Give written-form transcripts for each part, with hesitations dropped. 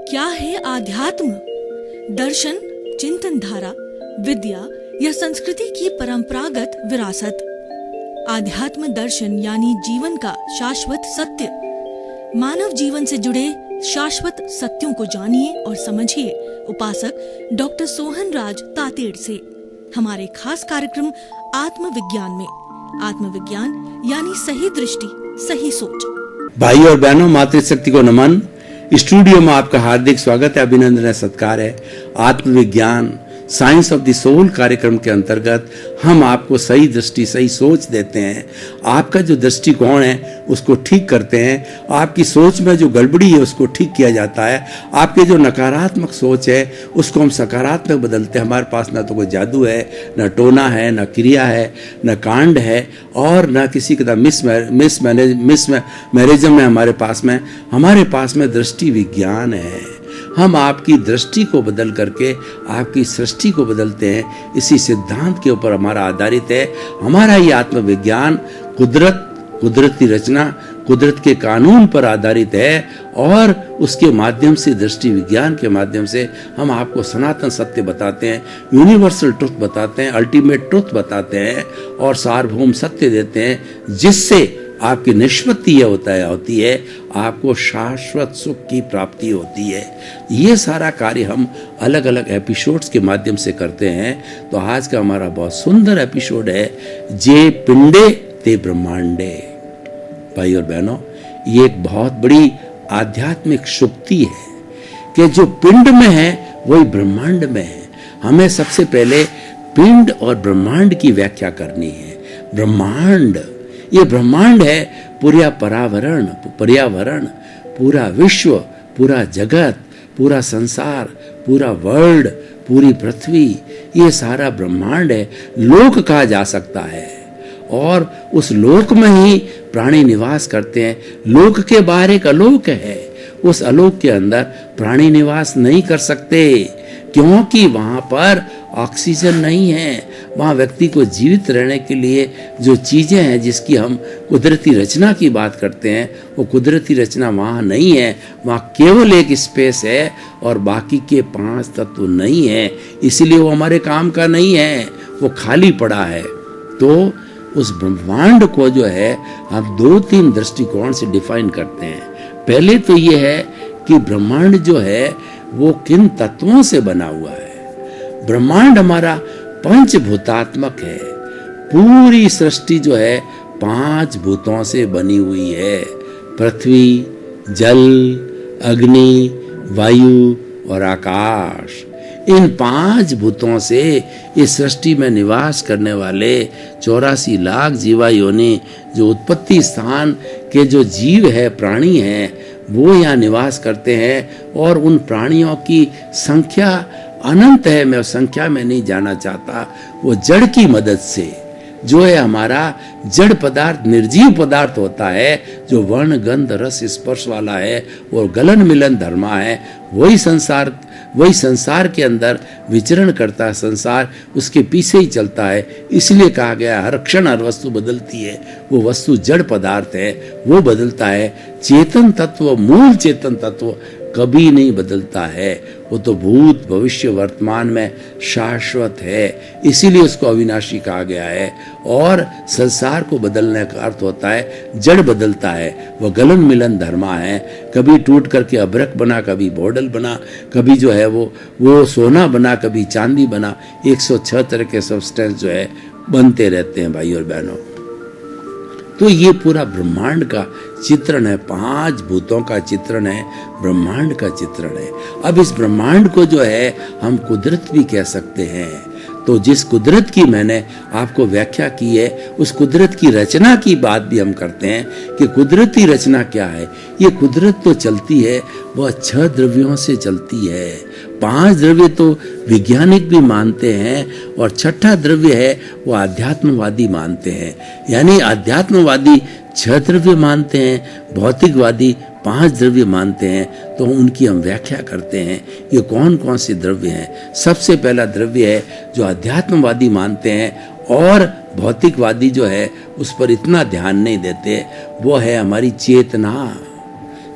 क्या है आध्यात्म? दर्शन, चिंतन धारा, विद्या या संस्कृति की परंपरागत विरासत। आध्यात्म दर्शन यानी जीवन का शाश्वत सत्य। मानव जीवन से जुड़े शाश्वत सत्यों को जानिए और समझिए उपासक डॉक्टर सोहन राज तातेड़ से हमारे खास कार्यक्रम आत्मविज्ञान में। आत्मविज्ञान यानी सही दृष्टि, सही सोच। भाई और बहनों, मातृशक्ति को नमन। स्टूडियो में आपका हार्दिक स्वागत है, अभिनंदन है, सत्कार है। आत्मविज्ञान साइंस ऑफ द सोल कार्यक्रम के अंतर्गत हम आपको सही दृष्टि, सही सोच देते हैं। आपका जो दृष्टिकोण है उसको ठीक करते हैं। आपकी सोच में जो गड़बड़ी है उसको ठीक किया जाता है। आपके जो नकारात्मक सोच है उसको हम सकारात्मक बदलते हैं। हमारे पास ना तो कोई जादू है, ना टोना है, ना क्रिया है, ना कांड है और ना किसी का मैरिज्म है। हमारे पास में दृष्टि विज्ञान है। हम आपकी दृष्टि को बदल करके आपकी सृष्टि को बदलते हैं। इसी सिद्धांत के ऊपर हमारा आधारित है। हमारा ये आत्मविज्ञान कुदरती रचना, कुदरत के कानून पर आधारित है और उसके माध्यम से, दृष्टि विज्ञान के माध्यम से हम आपको सनातन सत्य बताते हैं, यूनिवर्सल ट्रुथ बताते हैं, अल्टीमेट ट्रुथ बताते हैं और सार्वभौम सत्य देते हैं, जिससे आपकी निष्पत्ति यह होती है आपको शाश्वत सुख की प्राप्ति होती है। ये सारा कार्य हम अलग अलग एपिसोड्स के माध्यम से करते हैं। तो आज का हमारा बहुत सुंदर एपिसोड है, जे पिंडे ते ब्रह्मांडे। भाई और बहनों, ये एक बहुत बड़ी आध्यात्मिक शुक्ति है कि जो पिंड में है वही ब्रह्मांड में है। हमें सबसे पहले पिंड और ब्रह्मांड की व्याख्या करनी है। ब्रह्मांड, ये ब्रह्मांड है पूरा पर्यावरण, पूरा विश्व, पूरा जगत, पूरा संसार, पूरा वर्ल्ड, पूरी पृथ्वी, ये सारा ब्रह्मांड है। लोक कहा जा सकता है और उस लोक में ही प्राणी निवास करते हैं। लोक के बाहर एक अलोक है, उस अलोक के अंदर प्राणी निवास नहीं कर सकते क्योंकि वहां पर ऑक्सीजन नहीं है। वहाँ व्यक्ति को जीवित रहने के लिए जो चीज़ें हैं, जिसकी हम कुदरती रचना की बात करते हैं, वो कुदरती रचना वहाँ नहीं है। वहाँ केवल एक स्पेस है और बाकी के 5 तत्व नहीं है। इसलिए वो हमारे काम का नहीं है, वो खाली पड़ा है। तो उस ब्रह्मांड को जो है हम 2-3 दृष्टिकोण से डिफाइन करते हैं। पहले तो ये है कि ब्रह्मांड जो है वो किन तत्वों से बना हुआ है। ब्रह्मांड हमारा पंचभूतात्मक है। पूरी सृष्टि जो है 5 भूतों से बनी हुई है। पृथ्वी, जल, अग्नि, वायु और आकाश। इन 5 भूतों से इस सृष्टि में निवास करने वाले 84 लाख जीवा योनि, जो उत्पत्ति स्थान के जो जीव है, प्राणी हैं, वो यहाँ निवास करते हैं और उन प्राणियों की संख्या अनंत है। मैं उस संख्या में नहीं जाना चाहता। वो जड़ की मदद से, जो है हमारा जड़ पदार्थ, निर्जीव पदार्थ होता है, जो वर्ण गंध रस स्पर्श वाला है, वो गलन मिलन धर्मा है, वही संसार के अंदर विचरण करता है। संसार उसके पीछे ही चलता है। इसलिए कहा गया हर क्षण हर वस्तु बदलती है। वो वस्तु जड़ पदार्थ है, वो बदलता है। चेतन तत्व, मूल चेतन तत्व कभी नहीं बदलता है। वो तो भूत भविष्य वर्तमान में शाश्वत है, इसीलिए उसको अविनाशी कहा गया है। और संसार को बदलने का अर्थ होता है जड़ बदलता है। वह गलन मिलन धर्मा है। कभी टूट करके अभ्रक बना, कभी बॉडल बना, कभी जो है वो सोना बना, कभी चांदी बना। 106 तरह के सब्सटेंस जो है बनते रहते हैं भाई और बहनों। तो ये पूरा ब्रह्मांड का चित्रण है, 5 भूतों का चित्रण है, ब्रह्मांड का चित्रण है। अब इस ब्रह्मांड को जो है हम कुदरत भी कह सकते हैं। तो जिस कुदरत की मैंने आपको व्याख्या की है, उस कुदरत की रचना की बात भी हम करते हैं कि कुदरती रचना क्या है। ये कुदरत तो चलती है, वह 6 द्रव्यों से चलती है। 5 द्रव्य तो वैज्ञानिक भी मानते हैं और 6ठा द्रव्य है वो आध्यात्मवादी मानते हैं। यानी आध्यात्मवादी 6 द्रव्य मानते हैं, भौतिकवादी 5 द्रव्य मानते हैं। तो उनकी हम व्याख्या करते हैं ये कौन कौन से द्रव्य हैं। सबसे पहला द्रव्य है जो अध्यात्मवादी मानते हैं और भौतिकवादी जो है उस पर इतना ध्यान नहीं देते, वो है हमारी चेतना।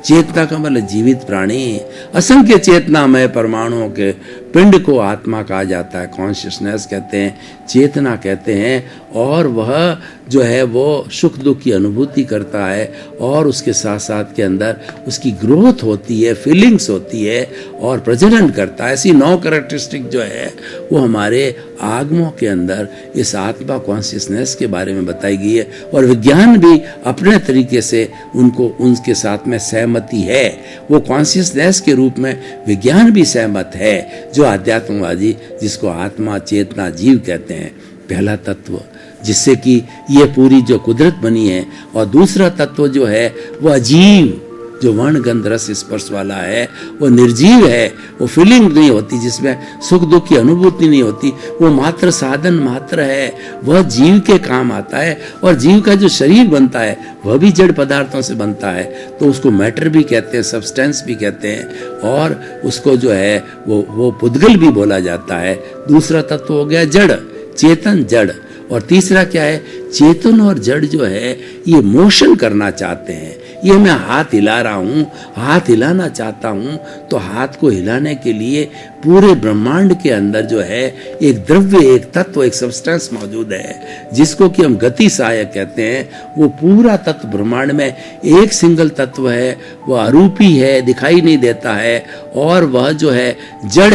चेतना का मतलब जीवित प्राणी। असंख्य चेतनामय परमाणुओं के पिंड को आत्मा कहा जाता है, कॉन्शियसनेस कहते हैं, चेतना कहते हैं। और वह जो है वो सुख दुख की अनुभूति करता है और उसके साथ साथ के अंदर उसकी ग्रोथ होती है, फीलिंग्स होती है और प्रजनन करता है। ऐसी 9 कैरेक्टरिस्टिक जो है वो हमारे आगमों के अंदर इस आत्मा कॉन्शियसनेस के बारे में बताई गई है। और विज्ञान भी अपने तरीके से उनके साथ में सहमति है। वो कॉन्शियसनेस के रूप में विज्ञान भी सहमत है, जो आध्यात्मवादी जिसको आत्मा चेतना जीव कहते हैं, पहला तत्व जिससे कि ये पूरी जो कुदरत बनी है। और दूसरा तत्व जो है वो अजीव, जो वर्ण गंध रस स्पर्श वाला है, वो निर्जीव है, वो फीलिंग नहीं होती, जिसमें सुख दुख की अनुभूति नहीं होती, वो मात्र साधन मात्र है, वह जीव के काम आता है। और जीव का जो शरीर बनता है वह भी जड़ पदार्थों से बनता है, तो उसको मैटर भी कहते हैं, सब्सटेंस भी कहते हैं, और उसको जो है वो पुद्गल भी बोला जाता है। दूसरा तत्व हो गया जड़, चेतन जड़। और तीसरा क्या है, चेतन और जड़ जो है ये मोशन करना चाहते हैं। ये मैं हाथ हिला रहा हूँ, हाथ हिलाना चाहता हूँ, तो हाथ को हिलाने के लिए पूरे ब्रह्मांड के अंदर जो है एक द्रव्य, एक तत्व, एक सब्सटेंस मौजूद है, जिसको कि हम गति सहायक कहते हैं। वो पूरा तत्व ब्रह्मांड में एक सिंगल तत्व है, वह अरूपी है, दिखाई नहीं देता है, और वह जो है जड़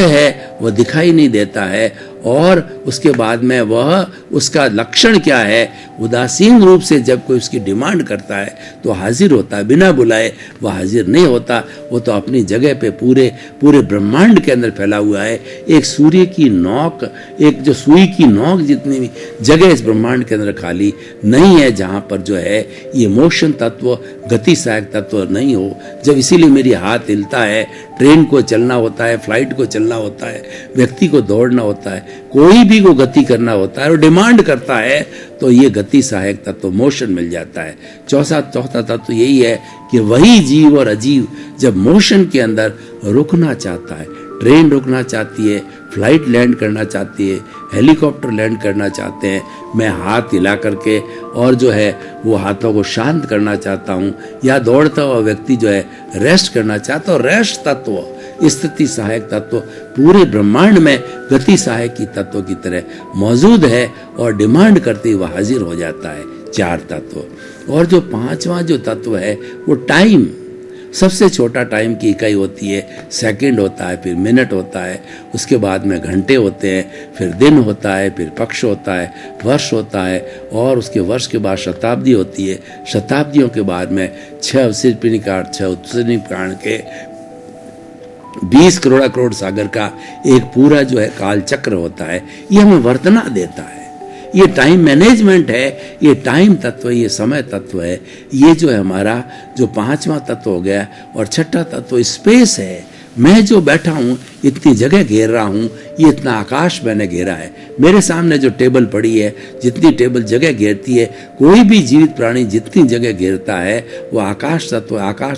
है, वह दिखाई नहीं देता है। और उसके बाद में वह, उसका लक्षण क्या है, उदासीन रूप से जब कोई उसकी डिमांड करता है तो हाजिर होता है, बिना बुलाए वह हाजिर नहीं होता। वो तो अपनी जगह पे पूरे ब्रह्मांड के अंदर फैला हुआ है। एक सूर्य की नोक, एक जो सुई की नोक जितनी भी जगह इस ब्रह्मांड के अंदर खाली नहीं है जहाँ पर जो है ये मोशन तत्व, गति सहायक तत्व नहीं हो। जब इसीलिए मेरी हाथ हिलता है, ट्रेन को चलना होता है, फ्लाइट को चलना होता है, व्यक्ति को दौड़ना होता है, कोई भी को गति करना होता है और डिमांड करता है, तो ये गति सहायक तत्व मोशन मिल जाता है। चौथा तत्व यही है कि वही जीव और अजीव जब मोशन के अंदर रुकना चाहता है, ट्रेन रुकना चाहती है, फ्लाइट लैंड करना चाहती है, हेलीकॉप्टर लैंड करना चाहते हैं, मैं हाथ हिला करके और जो है वो हाथों को शांत करना चाहता हूँ, या दौड़ता हुआ व्यक्ति जो है रेस्ट करना चाहता है। रेस्ट तत्व, स्थिति सहायक तत्व पूरे ब्रह्मांड में गति सहायक की तत्व की तरह मौजूद है और डिमांड करते हुए हाजिर हो जाता है। 4 तत्व। और जो 5वां जो तत्व है वो टाइम, सबसे छोटा टाइम की इकाई होती है, सेकंड होता है, फिर मिनट होता है, उसके बाद में घंटे होते हैं, फिर दिन होता है, फिर पक्ष होता है, वर्ष होता है, और उसके वर्ष के बाद शताब्दी होती है, शताब्दियों के बाद में 6 अवसर्पिणी काल, 6 उत्सर्जनी प्राण के 20 करोड़ सागर का एक पूरा जो है काल चक्र होता है। ये हमें वर्तना देता है। ये टाइम मैनेजमेंट है, ये टाइम तत्व, ये समय तत्व है। ये जो है हमारा जो 5वां तत्व हो गया। और 6ठा तत्व स्पेस है। मैं जो बैठा हूँ, इतनी जगह घेर रहा हूँ, ये इतना आकाश मैंने घेरा है। मेरे सामने जो टेबल पड़ी है, जितनी टेबल जगह घेरती है, कोई भी जीवित प्राणी जितनी जगह घेरता है वो आकाश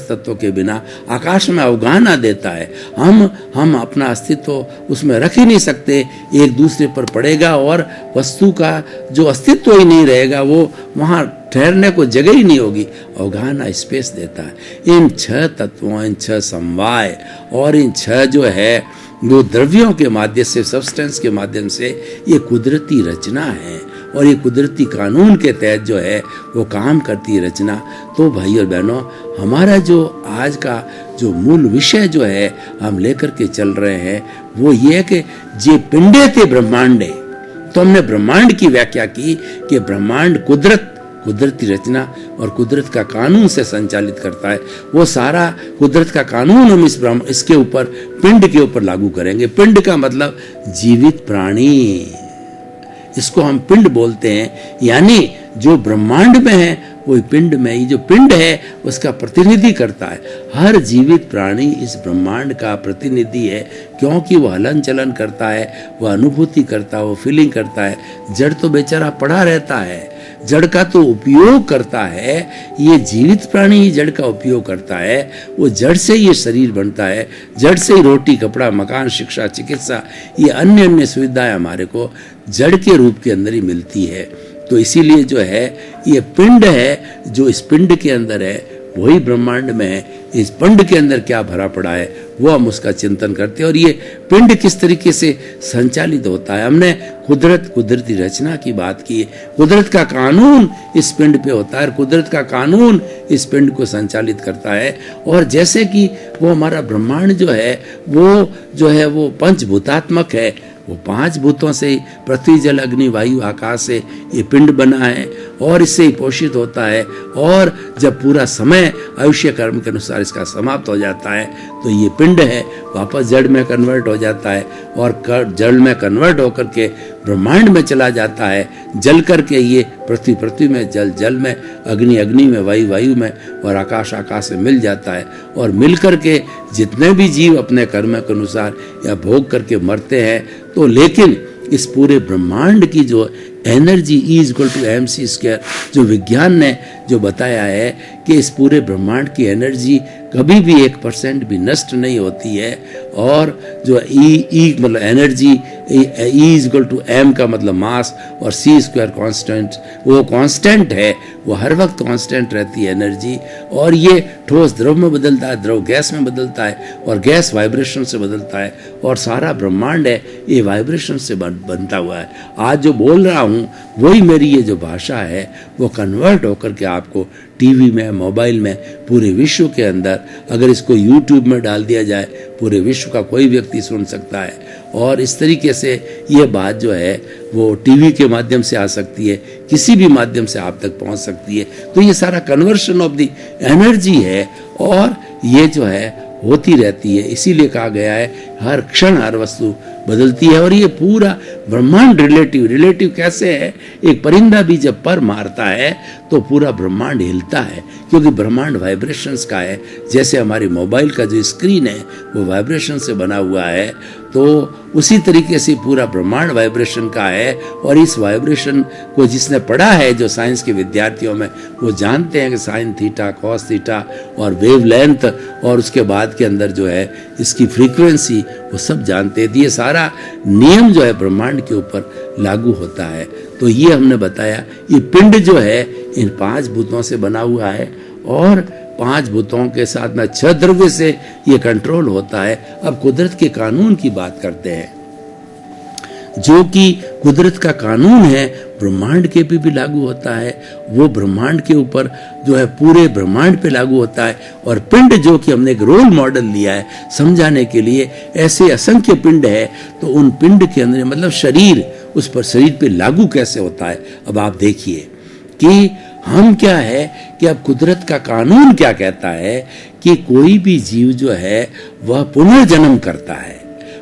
तत्व के बिना आकाश में अवगाहना देता है। हम अपना अस्तित्व उसमें रख ही नहीं सकते, एक दूसरे पर पड़ेगा और वस्तु का जो अस्तित्व ही नहीं रहेगा, वो वहाँ ठहरने को जगह ही नहीं होगी। अवगाहना स्पेस देता है। इन 6 तत्वों, इन 6 समवाय और इन 6 जो है वो द्रव्यों के माध्यम से, सब्सटेंस के माध्यम से ये कुदरती रचना है और ये कुदरती कानून के तहत जो है वो काम करती है रचना। तो भाई और बहनों, हमारा जो आज का जो मूल विषय जो है हम लेकर के चल रहे हैं वो ये है कि जे पिंडे थे ब्रह्मांडे। तो हमने ब्रह्मांड की व्याख्या की कि ब्रह्मांड कुदरती रचना और कुदरत का कानून से संचालित करता है। वो सारा कुदरत का कानून हम इसके ऊपर, पिंड के ऊपर लागू करेंगे। पिंड का मतलब जीवित प्राणी, इसको हम पिंड बोलते हैं। यानी जो ब्रह्मांड में है वो पिंड में, ये जो पिंड है उसका प्रतिनिधि करता है। हर जीवित प्राणी इस ब्रह्मांड का प्रतिनिधि है, क्योंकि वो हलन चलन करता है, वो अनुभूति करता है, वो फीलिंग करता है। जड़ तो बेचारा पड़ा रहता है, जड़ का तो उपयोग करता है। ये जीवित प्राणी ही जड़ का उपयोग करता है। वो जड़ से ये शरीर बनता है, जड़ से ही रोटी, कपड़ा, मकान, शिक्षा, चिकित्सा, ये अन्य सुविधाएं हमारे को जड़ के रूप के अंदर ही मिलती है। तो इसीलिए जो है ये पिंड है, जो इस पिंड के अंदर है वही ब्रह्मांड में है, इस पिंड के अंदर क्या भरा पड़ा है, वो हम उसका चिंतन करते हैं। और ये पिंड किस तरीके से संचालित होता है, हमने कुदरती रचना की बात की है। कुदरत का कानून इस पिंड पे होता है, कुदरत का कानून इस पिंड को संचालित करता है। और जैसे कि वो हमारा ब्रह्मांड जो है वो पंचभूतात्मक है, वो 5 भूतों से पृथ्वी जल अग्नि वायु आकाश से ये पिंड बना है और इससे ही पोषित होता है। और जब पूरा समय आयुष्य कर्म के अनुसार इसका समाप्त हो जाता है तो ये पिंड है वापस जड़ में कन्वर्ट हो जाता है और जड़ में कन्वर्ट होकर के ब्रह्मांड में चला जाता है। जल करके ये पृथ्वी में, जल में, अग्नि में, वायु में और आकाश में मिल जाता है। और मिल करके जितने भी जीव अपने कर्म के अनुसार या भोग करके मरते हैं, तो लेकिन इस पूरे ब्रह्मांड की जो एनर्जी E=mc², जो विज्ञान ने जो बताया है कि इस पूरे ब्रह्मांड की एनर्जी कभी भी 1% भी नष्ट नहीं होती है। और जो ई मतलब एनर्जी, E=m का मतलब मास और c² कांस्टेंट, वो कांस्टेंट है, वो हर वक्त कांस्टेंट रहती है एनर्जी। और ये ठोस द्रव में बदलता है, द्रव गैस में बदलता है और गैस वाइब्रेशन से बदलता है। और सारा ब्रह्मांड है ये वाइब्रेशन से बनता हुआ है। आज जो बोल रहा हूँ वही मेरी ये जो भाषा है वो कन्वर्ट होकर के आपको टीवी में, मोबाइल में, पूरे विश्व के अंदर, अगर इसको यूट्यूब में डाल दिया जाए, पूरे विश्व का कोई व्यक्ति सुन सकता है। और इस तरीके से ये बात जो है वो टीवी के माध्यम से आ सकती है, किसी भी माध्यम से आप तक पहुंच सकती है। तो ये सारा कन्वर्शन ऑफ द एनर्जी है और ये जो है होती रहती है। इसीलिए कहा गया है हर क्षण हर वस्तु बदलती है। और ये पूरा ब्रह्मांड रिलेटिव कैसे है, एक परिंदा भी जब पर मारता है तो पूरा ब्रह्मांड हिलता है, क्योंकि ब्रह्मांड वाइब्रेशंस का है। जैसे हमारी मोबाइल का जो स्क्रीन है वो वाइब्रेशन से बना हुआ है, तो उसी तरीके से पूरा ब्रह्मांड वाइब्रेशन का है। और इस वाइब्रेशन को जिसने पढ़ा है, जो साइंस के विद्यार्थियों में, वो जानते हैं कि साइन थीटा, कॉस थीटा और वेव लेंथ और उसके बाद के अंदर जो है इसकी फ्रीक्वेंसी, वो सब जानते हैं। ये सारा नियम जो है ब्रह्मांड के ऊपर लागू होता है। तो ये हमने बताया, ये पिंड जो है इन 5 भूतों से बना हुआ है और 5 भूतों के साथ में 6 द्रव्य से ये कंट्रोल होता है। अब कुदरत के कानून की बात करते हैं, जो कि कुदरत का कानून है ब्रह्मांड के भी लागू होता है। वो ब्रह्मांड के ऊपर जो है पूरे ब्रह्मांड पे लागू होता है। और पिंड जो कि हमने एक रोल मॉडल लिया है समझाने के लिए, ऐसे असंख्य पिंड है, तो उन पिंड के अंदर मतलब शरीर, उस पर शरीर पे लागू कैसे होता है। अब आप देखिए कि हम क्या है कि अब कुदरत का कानून क्या कहता है कि कोई भी जीव जो है वह पुनर्जन्म करता है।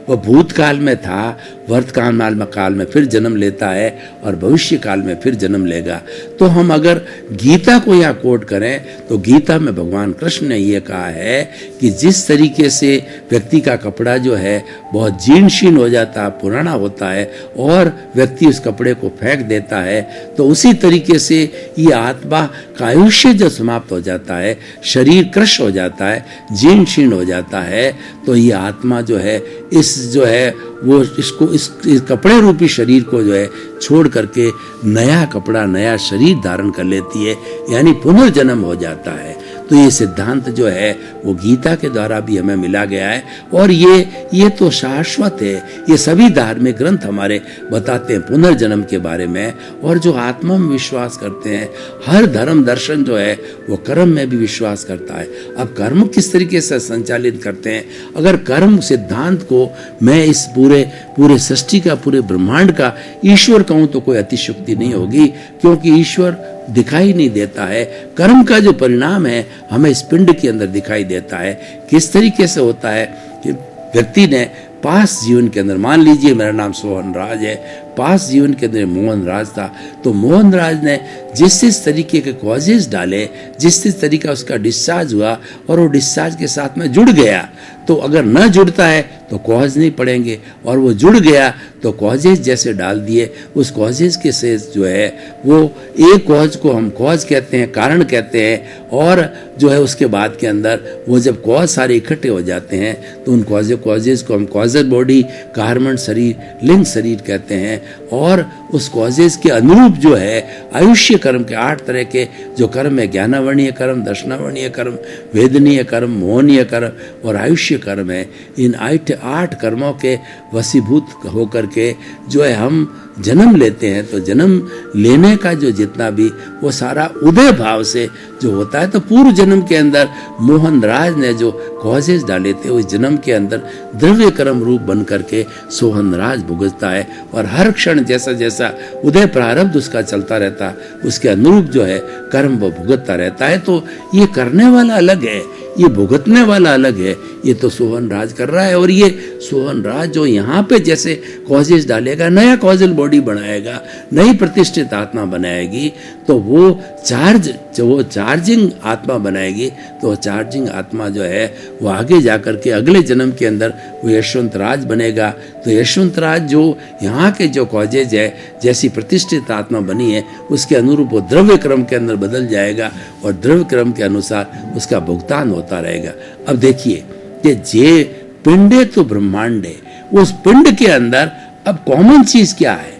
वह भूतकाल में था, वर्तमान में फिर जन्म लेता है और भविष्य काल में फिर जन्म लेगा। तो हम अगर गीता को यहाँ कोट करें तो गीता में भगवान कृष्ण ने ये कहा है कि जिस तरीके से व्यक्ति का कपड़ा जो है बहुत जीर्ण शीर्ण हो जाता है, पुराना होता है और व्यक्ति उस कपड़े को फेंक देता है, तो उसी तरीके से ये आत्मा का आयुष्य जो समाप्त हो जाता है, शरीर क्रश हो जाता है, जीर्ण शीर्ण हो जाता है, तो ये आत्मा जो है इस जो है वो इसको इस कपड़े रूपी शरीर को जो है छोड़ करके नया कपड़ा, नया शरीर धारण कर लेती है, यानी पुनर्जन्म हो जाता है। तो ये सिद्धांत जो है वो गीता के द्वारा भी हमें मिला गया है और ये तो शाश्वत है। ये सभी धार्मिक ग्रंथ हमारे बताते हैं पुनर्जन्म के बारे में। और जो आत्मा में विश्वास करते हैं, हर धर्म दर्शन जो है वो कर्म में भी विश्वास करता है। अब कर्म किस तरीके से संचालित करते हैं, अगर कर्म सिद्धांत को मैं इस पूरे सृष्टि का, पूरे ब्रह्मांड का ईश्वर कहूं तो कोई अतिशयोक्ति नहीं होगी, क्योंकि ईश्वर दिखाई नहीं देता है। कर्म का जो परिणाम है हमें इस पिंड के अंदर दिखाई देता है। किस तरीके से होता है कि व्यक्ति ने पास जीवन के अंदर, मान लीजिए मेरा नाम सोहन राज है, पास जीवन के अंदर मोहन राज था, तो मोहन राज ने जिस तरीके के कॉजेज डाले, जिस तरीका उसका डिस्चार्ज हुआ और वो डिस्चार्ज के साथ में जुड़ गया, तो अगर न जुड़ता है तो कॉज नहीं पड़ेंगे, और वो जुड़ गया तो कॉजेज जैसे डाल दिए, उस कॉजेज के से जो है वो एक कॉज को हम कॉज कहते हैं, कारण कहते हैं, और जो है उसके बाद के अंदर वो जब कॉज सारे इकट्ठे हो जाते हैं तो उन कॉजेज को हम कॉजल बॉडी, कार्बन शरीर, लिंग शरीर कहते हैं। और उस कॉजेज के अनुरूप जो है आयुष्य कर्म के 8 तरह के जो कर्म है, ज्ञानावर्णीय कर्म, दर्शनावर्णीय कर्म, वेदनीय कर्म, मोहनीय कर्म और आयुष्य कर्म है। इन 8 कर्मों के वशीभूत होकर के जो है हम जन्म लेते हैं। तो जन्म लेने का जो जितना भी वो सारा उदय भाव से जो होता है। तो पूर्व जन्म के अंदर मोहन राज ने जो कॉजेज डाले थे उस जन्म के अंदर द्रव्य कर्म रूप बन करके सोहन राज भुगतता है, और हर क्षण जैसा जैसा उदय प्रारब्ध उसका चलता रहता उसके अनुरूप जो है कर्म वो भुगतता रहता है। तो ये करने वाला अलग है, ये भुगतने वाला अलग है। ये तो सोहन राज कर रहा है, और ये सोहन राज जो यहाँ पे जैसे कॉजेज डालेगा, नया कॉजल बॉडी बनाएगा, नई प्रतिष्ठित आत्मा बनाएगी, तो वो चार्जिंग आत्मा बनाएगी। तो चार्जिंग आत्मा जो है वो आगे जाकर के अगले जन्म के अंदर वो यशवंत राज बनेगा। तो यशवंत राज जो यहाँ के जो कॉजेज है, जैसी प्रतिष्ठित आत्मा बनी है उसके अनुरूप वो द्रव्य क्रम के अंदर बदल जाएगा, और द्रव्य क्रम के अनुसार उसका भुगतान होता रहेगा। अब देखिए कि जे पिंडे तो ब्रह्मांडे, उस पिंड के अंदर अब कॉमन चीज क्या है?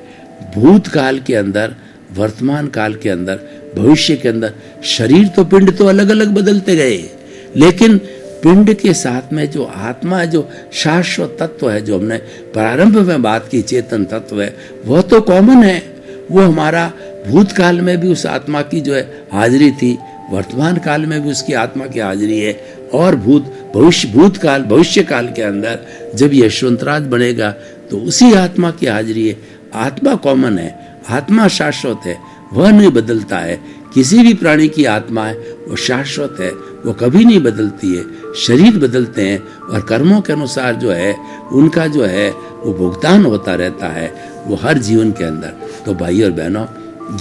भूतकाल के अंदर, वर्तमान काल के अंदर, भविष्य के अंदर शरीर तो पिंड तो अलग अलग बदलते गए, लेकिन पिंड के साथ में जो आत्मा है, जो शाश्वत तत्व है, जो हमने प्रारंभ में बात की चेतन तत्व है, वह तो कॉमन है। वो हमारा भूतकाल में भी उस आत्मा की जो है हाजिरी थी, वर्तमान काल में भी उसकी आत्मा की हाजिरी है, और भविष्य काल के अंदर जब यशवंतराज बनेगा तो उसी आत्मा की हाजिरी है। आत्मा कॉमन है, आत्मा शाश्वत है, वह नहीं बदलता है। किसी भी प्राणी की आत्मा है वो शाश्वत है, वो कभी नहीं बदलती है। शरीर बदलते हैं और कर्मों के अनुसार जो है उनका जो है वो भुगतान होता रहता है वो हर जीवन के अंदर। तो भाई और बहनों,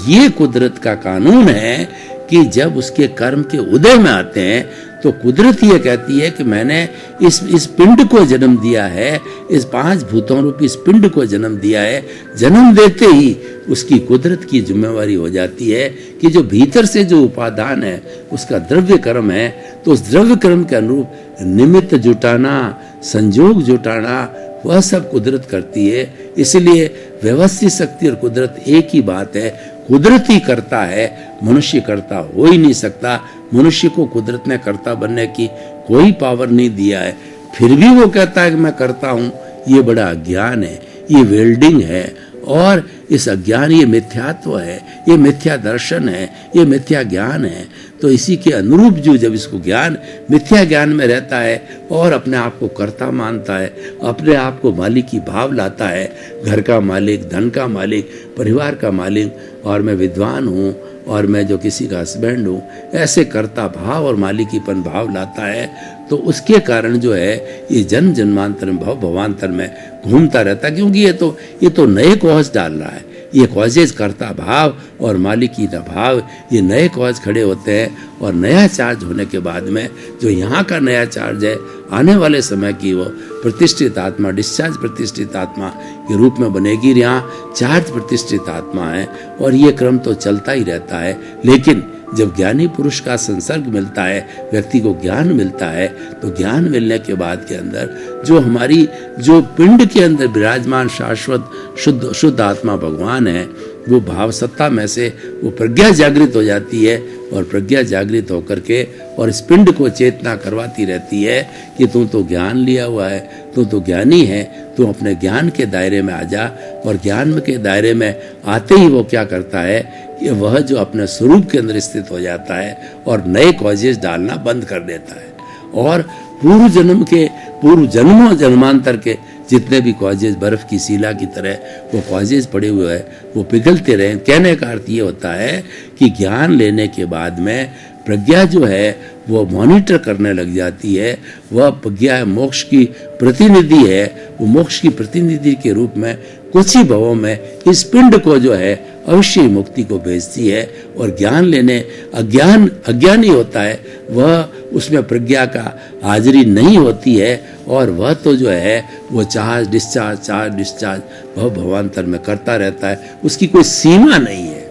ये कुदरत का कानून है कि जब उसके कर्म के उदय में आते हैं तो कुदरत ये कहती है कि मैंने इस पिंड को जन्म दिया है, इस 5 भूतों रूपी इस पिंड को जन्म दिया है। जन्म देते ही उसकी कुदरत की जिम्मेवारी हो जाती है कि जो भीतर से जो उपादान है उसका द्रव्य कर्म है, तो उस द्रव्य कर्म के अनुरूप निमित्त जुटाना, संजोग जुटाना, वह सब कुदरत करती है। इसलिए व्यवस्थित शक्ति और कुदरत एक ही बात है। कुदरत ही करता है, मनुष्य करता हो ही नहीं सकता। मनुष्य को कुदरत ने कर्ता बनने की कोई पावर नहीं दिया है, फिर भी वो कहता है कि मैं करता हूँ। ये बड़ा अज्ञान है, ये वेल्डिंग है, और इस अज्ञान, ये मिथ्यात्व है, ये मिथ्या दर्शन है, ये मिथ्या ज्ञान है। तो इसी के अनुरूप जो जब इसको ज्ञान, मिथ्या ज्ञान में रहता है और अपने आप को कर्ता मानता है, अपने आप को मालिक की भाव लाता है, घर का मालिक, धन का मालिक, परिवार का मालिक, और मैं विद्वान हूँ और मैं जो किसी का हस्बैंड हूँ, ऐसे कर्ता भाव और मालिकीपन भाव लाता है, तो उसके कारण जो है ये जन्म जन्मांतर में भवांतर में घूमता रहता है। क्योंकि ये तो नए कॉज डाल रहा है। ये कॉजेज कर्ता भाव और मालिकी का भाव, ये नए कॉज खड़े होते हैं, और नया चार्ज होने के बाद में जो यहाँ का नया चार्ज है, आने वाले समय की वो प्रतिष्ठित आत्मा, डिस्चार्ज प्रतिष्ठित आत्मा के रूप में बनेगी। यहाँ चार्ज प्रतिष्ठित आत्मा है, और ये क्रम तो चलता ही रहता है। लेकिन जब ज्ञानी पुरुष का संसर्ग मिलता है, व्यक्ति को ज्ञान मिलता है, तो ज्ञान मिलने के बाद के अंदर जो हमारी जो पिंड के अंदर विराजमान शाश्वत शुद्ध आत्मा भगवान है, वो भाव सत्ता में से वो प्रज्ञा जागृत हो जाती है, और प्रज्ञा जागृत होकर के और इस पिंड को चेतना करवाती रहती है कि तू तो ज्ञान लिया हुआ है, तू तो ज्ञानी है, तू अपने ज्ञान के दायरे में आ जा। और ज्ञान के दायरे में आते ही वो क्या करता है कि वह जो अपने स्वरूप के अंदर स्थित हो जाता है और नए कॉजेज डालना बंद कर देता है। और पूर्व जन्मों जन्मांतर के जितने भी कॉजेज बर्फ की शिला की तरह वो कॉजेज पड़े हुए हैं, वो पिघलते रहे। कहने का अर्थ ये होता है कि ज्ञान लेने के बाद में प्रज्ञा जो है वो मॉनिटर करने लग जाती है। वह प्रज्ञा मोक्ष की प्रतिनिधि है। वो मोक्ष की प्रतिनिधि के रूप में कुछ ही भवों में इस पिंड को जो है अवश्य ही मुक्ति को भेजती है। और ज्ञान लेने अज्ञानी होता है, वह उसमें प्रज्ञा का हाजिरी नहीं होती है, और वह तो जो है वो चार्ज डिस्चार्ज भव भवांतर में करता रहता है। उसकी कोई सीमा नहीं है,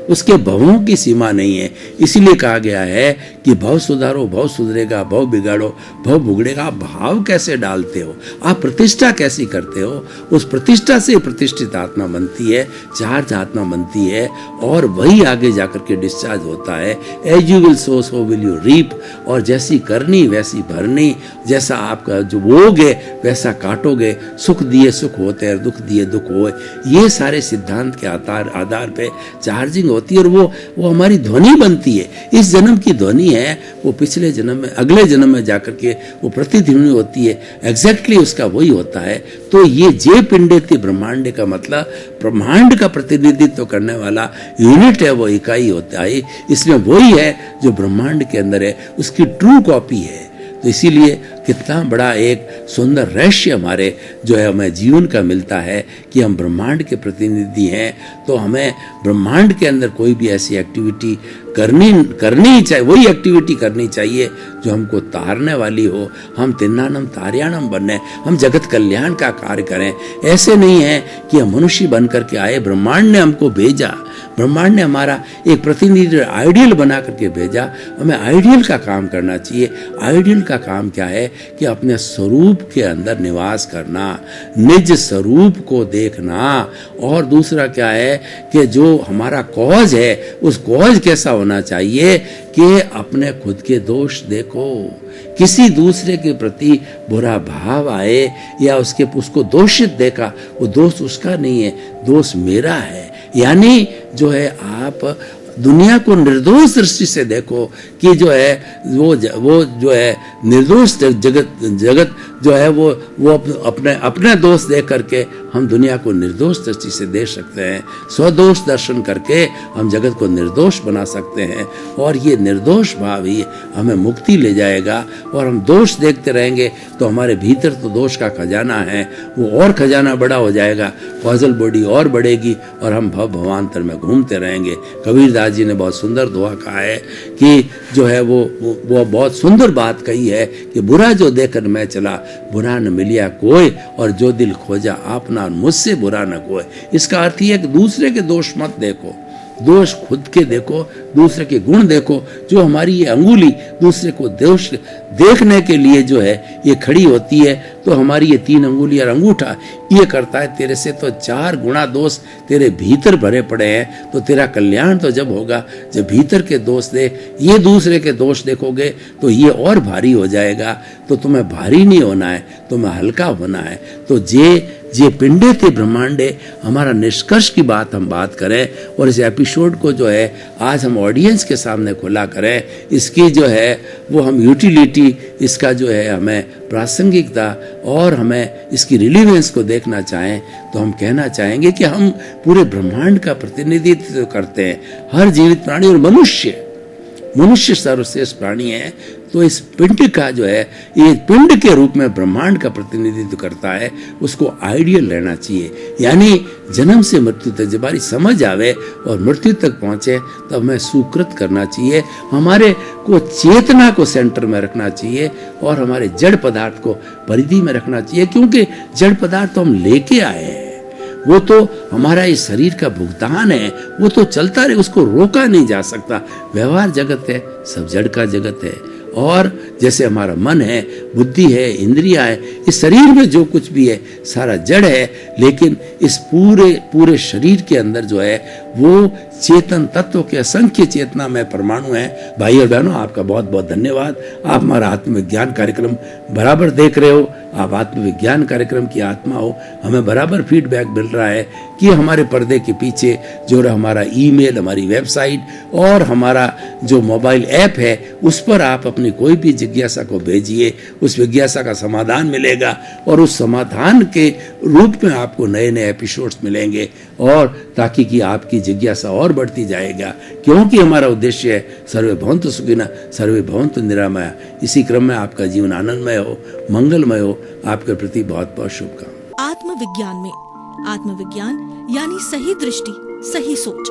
उसके भवों की सीमा नहीं है। इसीलिए कहा गया है कि भव सुधारो, भव सुधरेगा, भव बिगाड़ो, भव भुगड़ेगा। आप भाव कैसे डालते हो, आप प्रतिष्ठा कैसी करते हो, उस प्रतिष्ठा से प्रतिष्ठित आत्मा बनती है, चार्ज आत्मा बनती है, और वही आगे जाकर के डिस्चार्ज होता है। As you will sow so will you reap. और जैसी करनी वैसी भरनी, जैसा आपका जो बोओगे वैसा काटोगे। सुख दिए सुख होते हैं, दुख दिए दुख होए। ये सारे सिद्धांत के आधार पे चार्जिंग होती है, और वो हमारी ध्वनि बनती है। इस जन्म की ध्वनि है, वो पिछले जन्म में, अगले जन्म में जाकर के वो प्रतिध्वनि होती है। एग्जैक्टली उसका वही होता है। तो ये जे पिंडेति ब्रह्मांड का मतलब ब्रह्मांड का प्रतिनिधित्व करने वाला यूनिट है, वो इकाई होता है। इसमें वही है जो ब्रह्मांड के अंदर है, उसकी ट्रू कॉपी है। तो इसीलिए कितना बड़ा एक सुंदर रहस्य हमारे जो है हमें जीवन का मिलता है कि हम ब्रह्मांड के प्रतिनिधि हैं। तो हमें ब्रह्मांड के अंदर कोई भी ऐसी एक्टिविटी करनी चाहिए, वही एक्टिविटी करनी चाहिए जो हमको तारने वाली हो। हम तिन्नानम तार्याणम बने, हम जगत कल्याण का कार्य करें। ऐसे नहीं है कि हम मनुष्य बन करके आए, ब्रह्मांड ने हमको भेजा, ब्रह्मांड ने हमारा एक प्रतिनिधि आइडियल बना करके भेजा। हमें आइडियल का काम करना चाहिए। आइडियल का काम क्या है कि अपने स्वरूप के अंदर निवास करना, निज स्वरूप को देखना। और दूसरा क्या है कि जो हमारा कॉज है, उस कॉज कैसा होना चाहिए कि अपने खुद के दोष देखो। किसी दूसरे के प्रति बुरा भाव आए या उसको दोषित देखा, वो दोष उसका नहीं है, दोष मेरा है। यानी जो है आप दुनिया को निर्दोष दृष्टि से देखो कि जो है वो जो है निर्दोष जगत जो है वो अपने दोष देख करके हम दुनिया को निर्दोष दृष्टि से देख सकते हैं। स्वदोष दर्शन करके हम जगत को निर्दोष बना सकते हैं। और ये निर्दोष भाव ही हमें मुक्ति ले जाएगा। और हम दोष देखते रहेंगे तो हमारे भीतर तो दोष का खजाना है, वो और खजाना बड़ा हो जाएगा, कॉजल बॉडी और बढ़ेगी, और हम भव भवांतर में घूमते रहेंगे। कबीरदास जी ने बहुत सुंदर दुआ कहा है कि जो है वो बहुत सुंदर बात कही है कि बुरा जो देखकर मैं चला, बुरा न मिलिया कोई, और जो दिल खोजा आपना, मुझसे बुरा न कोई। इसका अर्थ ये है कि दूसरे के दोष मत देखो, दोष खुद के देखो, दूसरे के गुण देखो। जो हमारी ये अंगुली दूसरे को दोष देखने के लिए जो है ये खड़ी होती है, तो हमारी ये 3 अंगुली और अंगूठा ये करता है तेरे से तो 4 गुना दोष तेरे भीतर भरे पड़े हैं। तो तेरा कल्याण तो जब होगा जब भीतर के दोष दे, ये दूसरे के दोष देखोगे तो ये और भारी हो जाएगा। तो तुम्हें भारी नहीं होना है, तुम्हें हल्का होना है। तो जे पिंडे थे ब्रह्मांडे, हमारा निष्कर्ष की बात करें, और इस एपिसोड को जो है आज हम ऑडियंस के सामने खुला करें। इसकी जो है वो हम यूटिलिटी, इसका जो है हमें प्रासंगिकता और हमें इसकी रिलीवेंस को देखना चाहें, तो हम कहना चाहेंगे कि हम पूरे ब्रह्मांड का प्रतिनिधित्व करते हैं। हर जीवित प्राणी, और मनुष्य सर्वश्रेष्ठ प्राणी है। तो इस पिंड का जो है, ये पिंड के रूप में ब्रह्मांड का प्रतिनिधित्व करता है, उसको आइडियल रहना चाहिए। यानी जन्म से मृत्यु तक जब हमारी समझ आवे और मृत्यु तक पहुंचे, तो हमें सुकृत करना चाहिए। हमारे को चेतना को सेंटर में रखना चाहिए, और हमारे जड़ पदार्थ को परिधि में रखना चाहिए। क्योंकि जड़ पदार्थ तो हम लेके आए हैं, वो तो हमारा इस शरीर का भुगतान है, वो तो चलता रहे, उसको रोका नहीं जा सकता। व्यवहार जगत है, सब जड़ का जगत है। और जैसे हमारा मन है, बुद्धि है, इंद्रियां है, इस शरीर में जो कुछ भी है सारा जड़ है। लेकिन इस पूरे शरीर के अंदर जो है वो चेतन तत्व के असंख्य चेतना में परमाणु है। भाई और बहनों, आपका बहुत बहुत धन्यवाद। आप हमारा आत्मविज्ञान कार्यक्रम बराबर देख रहे हो, आप आत्मविज्ञान कार्यक्रम की आत्मा हो। हमें बराबर फीडबैक मिल रहा है कि हमारे पर्दे के पीछे जो हमारा ईमेल, हमारी वेबसाइट और हमारा जो मोबाइल ऐप है, उस पर आप अपनी कोई भी जिज्ञासा को भेजिए, उस जिज्ञासा का समाधान मिलेगा, और उस समाधान के रूप में आपको नए नए एपिसोड्स मिलेंगे, और ताकि कि आपकी जिज्ञासा और बढ़ती जाएगा। क्योंकि हमारा उद्देश्य है सर्वे भवन्तु सुखिनः सर्वे भवन्तु निरामया। इसी क्रम में आपका जीवन आनंदमय हो, मंगलमय हो। आपके प्रति बहुत बहुत शुभकामनाएं। आत्मविज्ञान में आत्मविज्ञान यानी सही दृष्टि, सही सोच।